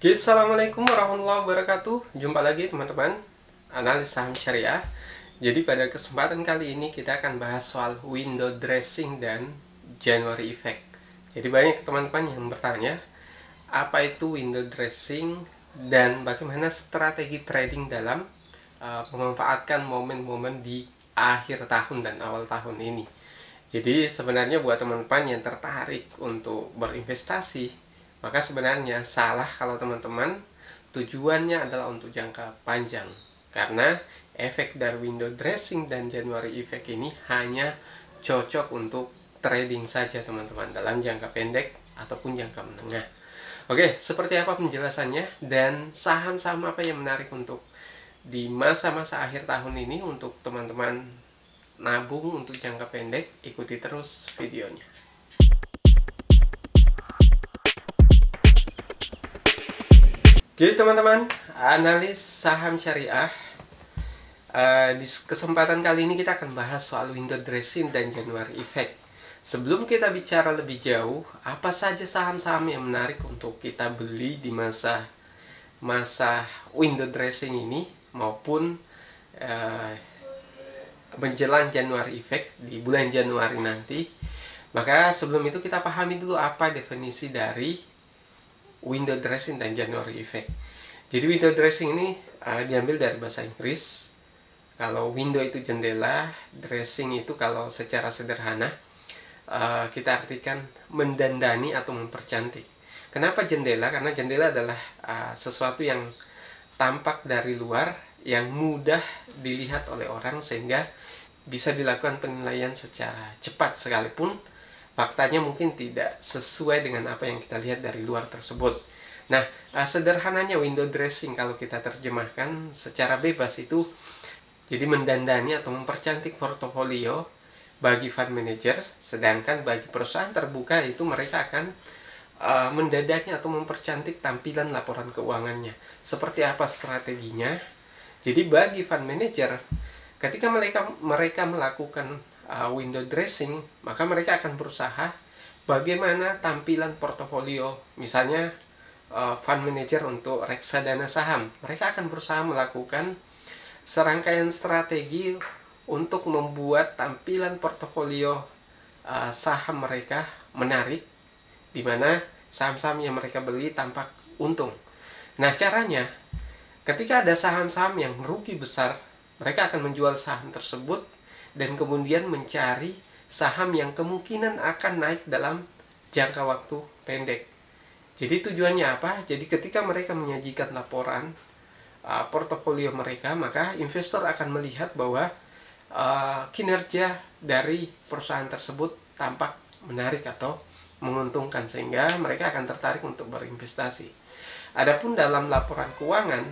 Oke, assalamualaikum warahmatullahi wabarakatuh. Jumpa lagi teman-teman, analis saham syariah. Jadi pada kesempatan kali ini kita akan bahas soal window dressing dan January effect. Jadi banyak teman-teman yang bertanya, apa itu window dressing dan bagaimana strategi trading dalam memanfaatkan momen-momen di akhir tahun dan awal tahun ini. Jadi sebenarnya buat teman-teman yang tertarik untuk berinvestasi, maka sebenarnya salah kalau teman-teman tujuannya adalah untuk jangka panjang. Karena efek dari window dressing dan January effect ini hanya cocok untuk trading saja teman-teman, dalam jangka pendek ataupun jangka menengah. Oke, seperti apa penjelasannya dan saham-saham apa yang menarik untuk di masa-masa akhir tahun ini untuk teman-teman nabung untuk jangka pendek? Ikuti terus videonya. Oke teman-teman, analis saham syariah. Di kesempatan kali ini kita akan bahas soal window dressing dan January effect. Sebelum kita bicara lebih jauh, apa saja saham-saham yang menarik untuk kita beli di masa window dressing ini maupun menjelang January effect di bulan Januari nanti. Maka sebelum itu kita pahami dulu apa definisi dari window dressing dan January effect. Jadi window dressing ini diambil dari bahasa Inggris. Kalau window itu jendela, dressing itu kalau secara sederhana kita artikan mendandani atau mempercantik. Kenapa jendela? Karena jendela adalah sesuatu yang tampak dari luar, yang mudah dilihat oleh orang sehingga bisa dilakukan penilaian secara cepat, sekalipun faktanya mungkin tidak sesuai dengan apa yang kita lihat dari luar tersebut. Nah, sederhananya window dressing kalau kita terjemahkan secara bebas itu jadi mendandani atau mempercantik portofolio bagi fund manager, sedangkan bagi perusahaan terbuka itu mereka akan mendandani atau mempercantik tampilan laporan keuangannya. Seperti apa strateginya? Jadi bagi fund manager, ketika mereka melakukan window dressing, maka mereka akan berusaha bagaimana tampilan portofolio. Misalnya fund manager untuk reksadana saham, mereka akan berusaha melakukan serangkaian strategi untuk membuat tampilan portofolio saham mereka menarik, di mana saham-saham yang mereka beli tampak untung. Nah, caranya ketika ada saham-saham yang rugi besar, mereka akan menjual saham tersebut dan kemudian mencari saham yang kemungkinan akan naik dalam jangka waktu pendek. Jadi tujuannya apa? Jadi ketika mereka menyajikan laporan portofolio mereka, maka investor akan melihat bahwa kinerja dari perusahaan tersebut tampak menarik atau menguntungkan, sehingga mereka akan tertarik untuk berinvestasi. Adapun dalam laporan keuangan,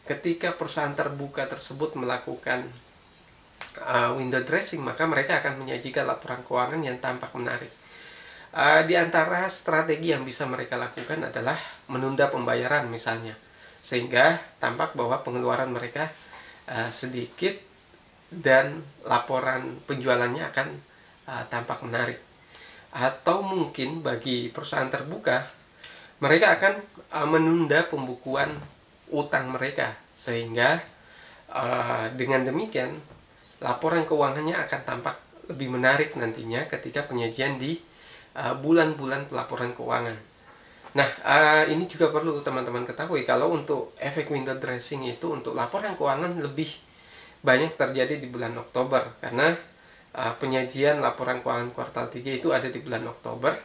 ketika perusahaan terbuka tersebut melakukan window dressing, maka mereka akan menyajikan laporan keuangan yang tampak menarik. Di antara strategi yang bisa mereka lakukan adalah menunda pembayaran misalnya, sehingga tampak bahwa pengeluaran mereka sedikit dan laporan penjualannya akan tampak menarik. Atau mungkin bagi perusahaan terbuka, mereka akan menunda pembukuan utang mereka, sehingga dengan demikian laporan keuangannya akan tampak lebih menarik nantinya ketika penyajian di bulan-bulan pelaporan keuangan. Nah, ini juga perlu teman-teman ketahui, kalau untuk efek window dressing itu untuk laporan keuangan lebih banyak terjadi di bulan Oktober, karena penyajian laporan keuangan kuartal 3 itu ada di bulan Oktober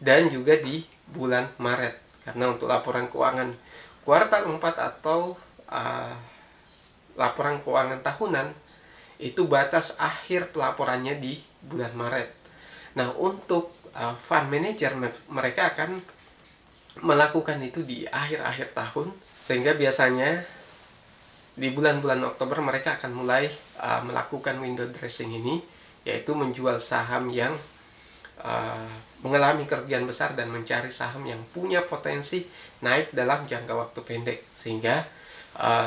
dan juga di bulan Maret. Karena untuk laporan keuangan kuartal 4 atau laporan keuangan tahunan itu batas akhir pelaporannya di bulan Maret. Nah, untuk fund manager mereka akan melakukan itu di akhir-akhir tahun, sehingga biasanya di bulan-bulan Oktober mereka akan mulai melakukan window dressing ini, yaitu menjual saham yang mengalami kerugian besar dan mencari saham yang punya potensi naik dalam jangka waktu pendek, sehingga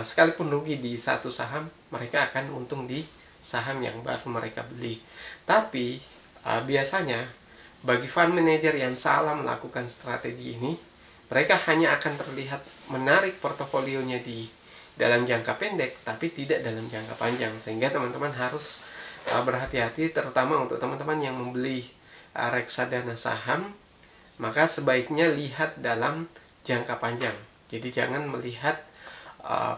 sekalipun rugi di satu saham, mereka akan untung di saham yang baru mereka beli. Tapi biasanya bagi fund manager yang salah melakukan strategi ini, Mereka hanya akan terlihat menarik portofolionya di dalam jangka pendek, tapi tidak dalam jangka panjang. Sehingga teman-teman harus berhati-hati, terutama untuk teman-teman yang membeli reksadana saham, maka sebaiknya lihat dalam jangka panjang. Jadi jangan melihat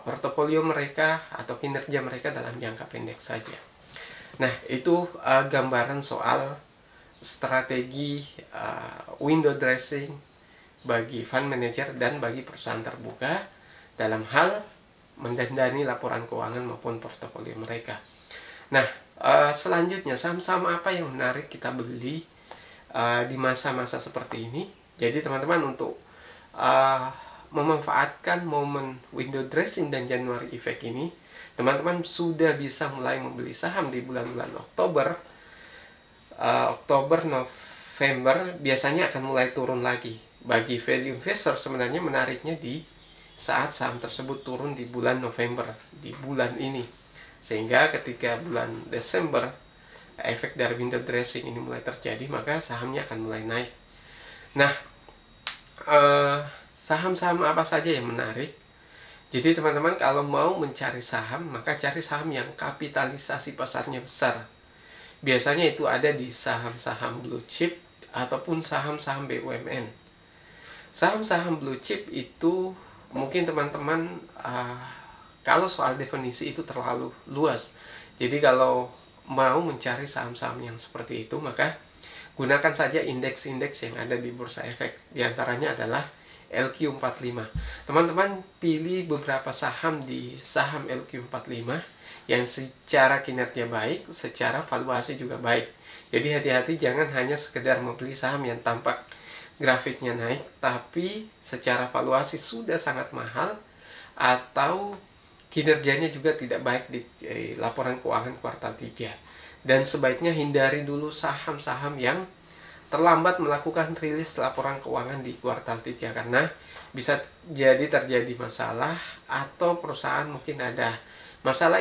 portofolio mereka atau kinerja mereka dalam jangka pendek saja. Nah, itu gambaran soal strategi window dressing bagi fund manager dan bagi perusahaan terbuka dalam hal mendandani laporan keuangan maupun portofolio mereka. Nah, selanjutnya saham-saham apa yang menarik kita beli di masa-masa seperti ini. Jadi teman-teman, untuk memanfaatkan momen window dressing dan January effect ini, teman-teman sudah bisa mulai membeli saham di bulan-bulan Oktober, November biasanya akan mulai turun lagi. Bagi value investor sebenarnya menariknya di saat saham tersebut turun di bulan November, di bulan ini. Sehingga ketika bulan Desember efek dari window dressing ini mulai terjadi, maka sahamnya akan mulai naik. Nah, saham-saham apa saja yang menarik? Jadi teman-teman kalau mau mencari saham, maka cari saham yang kapitalisasi pasarnya besar. Biasanya itu ada di saham-saham blue chip ataupun saham-saham BUMN. Saham-saham blue chip itu mungkin teman-teman kalau soal definisi itu terlalu luas. Jadi kalau mau mencari saham-saham yang seperti itu, maka gunakan saja indeks-indeks yang ada di Bursa Efek. Di antaranya adalah LQ45. Teman-teman pilih beberapa saham di saham LQ45 yang secara kinerja baik, secara valuasi juga baik. Jadi hati-hati, jangan hanya sekedar membeli saham yang tampak grafiknya naik, tapi secara valuasi sudah sangat mahal atau kinerjanya juga tidak baik di laporan keuangan kuartal 3. Dan sebaiknya hindari dulu saham-saham yang terlambat melakukan rilis laporan keuangan di kuartal 3, karena bisa jadi terjadi masalah atau perusahaan mungkin ada masalah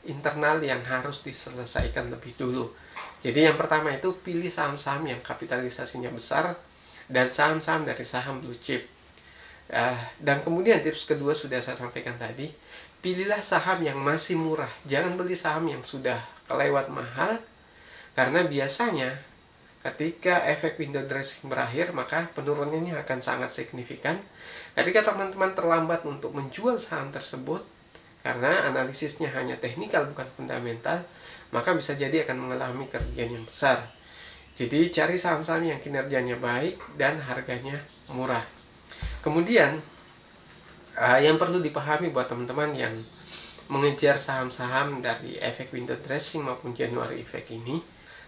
internal yang harus diselesaikan lebih dulu. Jadi yang pertama itu pilih saham-saham yang kapitalisasinya besar dan saham-saham dari saham blue chip. Dan kemudian tips kedua sudah saya sampaikan tadi, pilihlah saham yang masih murah. Jangan beli saham yang sudah kelewat mahal, karena biasanya ketika efek window dressing berakhir, maka penurunannya akan sangat signifikan. Ketika teman-teman terlambat untuk menjual saham tersebut, karena analisisnya hanya teknikal bukan fundamental, maka bisa jadi akan mengalami kerugian yang besar. Jadi cari saham-saham yang kinerjanya baik dan harganya murah. Kemudian yang perlu dipahami buat teman-teman yang mengejar saham-saham dari efek window dressing maupun January effect ini,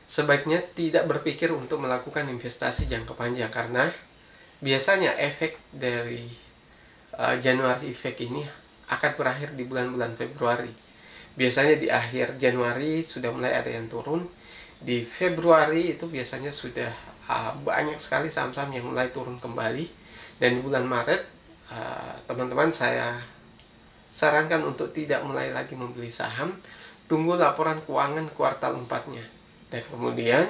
sebaiknya tidak berpikir untuk melakukan investasi jangka panjang, karena biasanya efek dari January effect ini akan berakhir di bulan-bulan Februari. Biasanya di akhir Januari sudah mulai ada yang turun. Di Februari itu biasanya sudah banyak sekali saham-saham yang mulai turun kembali. Dan di bulan Maret, teman-teman saya sarankan untuk tidak mulai lagi membeli saham. Tunggu laporan keuangan kuartal 4-nya. Dan kemudian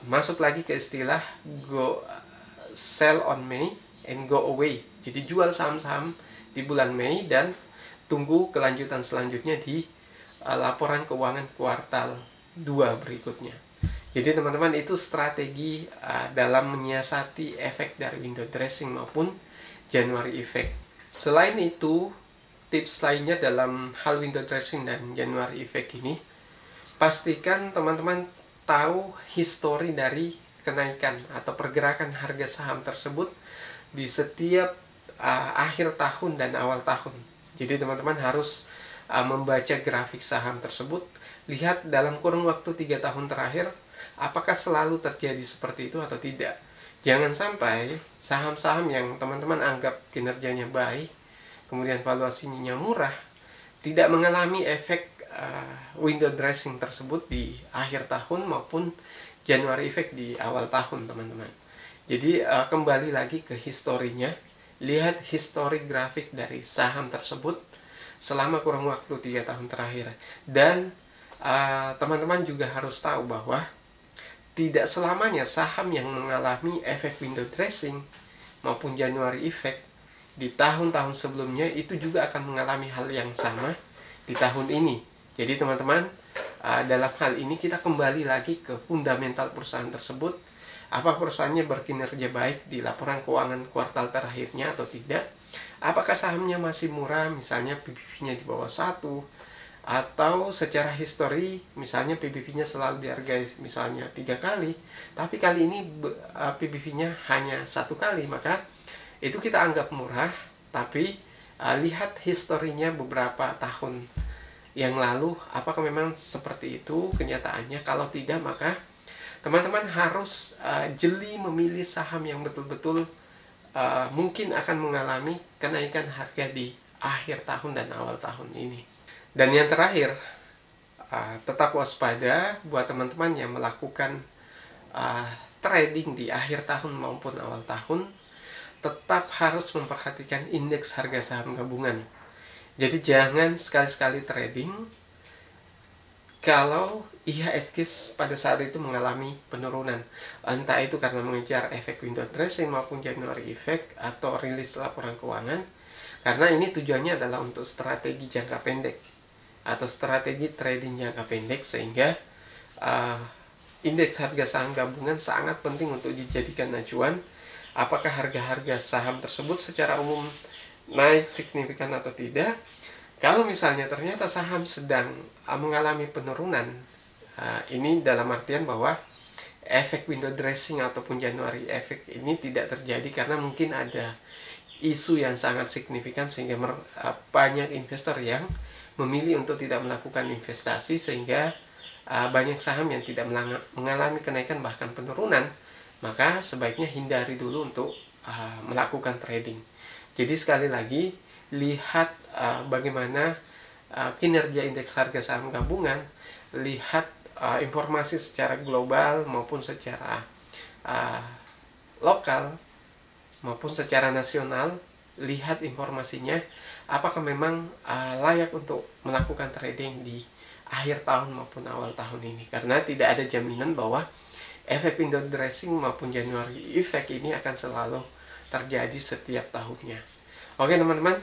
masuk lagi ke istilah go sell on May and go away. Jadi jual saham-saham di bulan Mei dan tunggu kelanjutan selanjutnya di laporan keuangan kuartal 2 berikutnya. Jadi teman-teman, itu strategi dalam menyiasati efek dari window dressing maupun January effect. Selain itu, tips lainnya dalam hal window dressing dan January effect ini, pastikan teman-teman tahu histori dari kenaikan atau pergerakan harga saham tersebut di setiap akhir tahun dan awal tahun. Jadi teman-teman harus membaca grafik saham tersebut, lihat dalam kurun waktu 3 tahun terakhir apakah selalu terjadi seperti itu atau tidak. Jangan sampai saham-saham yang teman-teman anggap kinerjanya baik, kemudian valuasinya murah, tidak mengalami efek window dressing tersebut di akhir tahun maupun January effect di awal tahun, teman-teman. Jadi kembali lagi ke historinya, lihat histori grafik dari saham tersebut selama kurang waktu 3 tahun terakhir. Dan teman-teman juga harus tahu bahwa tidak selamanya saham yang mengalami efek window dressing maupun January effect di tahun-tahun sebelumnya itu juga akan mengalami hal yang sama di tahun ini. Jadi teman-teman, dalam hal ini kita kembali lagi ke fundamental perusahaan tersebut. Apa perusahaannya berkinerja baik di laporan keuangan kuartal terakhirnya atau tidak? Apakah sahamnya masih murah, misalnya PBV-nya di bawah 1, atau secara histori misalnya PBV-nya selalu dihargai misalnya 3 kali, tapi kali ini PBV-nya hanya 1 kali, maka itu kita anggap murah. Tapi lihat historinya beberapa tahun yang lalu, apakah memang seperti itu kenyataannya? Kalau tidak, maka teman-teman harus jeli memilih saham yang betul-betul mungkin akan mengalami kenaikan harga di akhir tahun dan awal tahun ini. Dan yang terakhir, tetap waspada buat teman-teman yang melakukan trading di akhir tahun maupun awal tahun. Tetap harus memperhatikan indeks harga saham gabungan. Jadi jangan sekali-sekali trading kalau IHSG pada saat itu mengalami penurunan, entah itu karena mengejar efek window dressing maupun January effect atau rilis laporan keuangan, karena ini tujuannya adalah untuk strategi jangka pendek atau strategi trading jangka pendek, sehingga indeks harga saham gabungan sangat penting untuk dijadikan acuan. Apakah harga-harga saham tersebut secara umum naik signifikan atau tidak? Kalau misalnya ternyata saham sedang mengalami penurunan, ini dalam artian bahwa efek window dressing ataupun January effect ini tidak terjadi karena mungkin ada isu yang sangat signifikan sehingga banyak investor yang memilih untuk tidak melakukan investasi, sehingga banyak saham yang tidak mengalami kenaikan bahkan penurunan, maka sebaiknya hindari dulu untuk melakukan trading. Jadi sekali lagi, lihat bagaimana kinerja indeks harga saham gabungan, lihat informasi secara global maupun secara lokal maupun secara nasional, lihat informasinya apakah memang layak untuk melakukan trading di akhir tahun maupun awal tahun ini, karena tidak ada jaminan bahwa efek window dressing maupun January effect ini akan selalu terjadi setiap tahunnya. Oke teman-teman,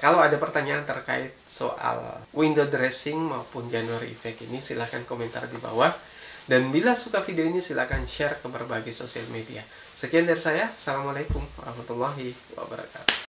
kalau ada pertanyaan terkait soal window dressing maupun January effect ini, silahkan komentar di bawah. Dan bila suka video ini, silahkan share ke berbagai sosial media. Sekian dari saya. Assalamualaikum warahmatullahi wabarakatuh.